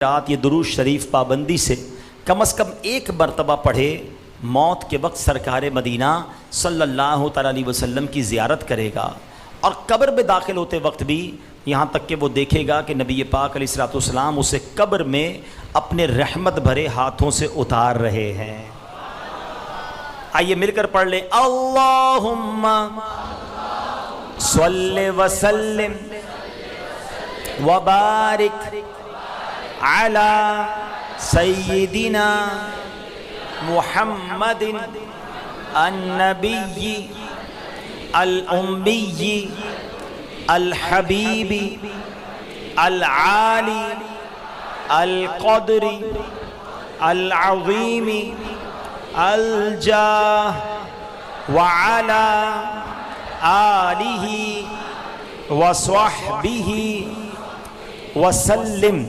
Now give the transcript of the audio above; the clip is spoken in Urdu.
رات یہ درود شریف پابندی سے کم از کم ایک مرتبہ پڑھے، موت کے وقت سرکار مدینہ صلی اللہ تعالیٰ علیہ وسلم کی زیارت کرے گا، اور قبر میں داخل ہوتے وقت بھی یہاں تک کہ وہ دیکھے گا کہ نبی پاک علیہ الصلوۃ والسلام اسے قبر میں اپنے رحمت بھرے ہاتھوں سے اتار رہے ہیں۔ آئیے مل کر پڑھ لیں، اللہم صلی وسلم وبارک علی سیدنا محمد النبی الامی الحبیب العالی القدر العظیم الجاہ وعلی آلہ وصحبہ وسلم۔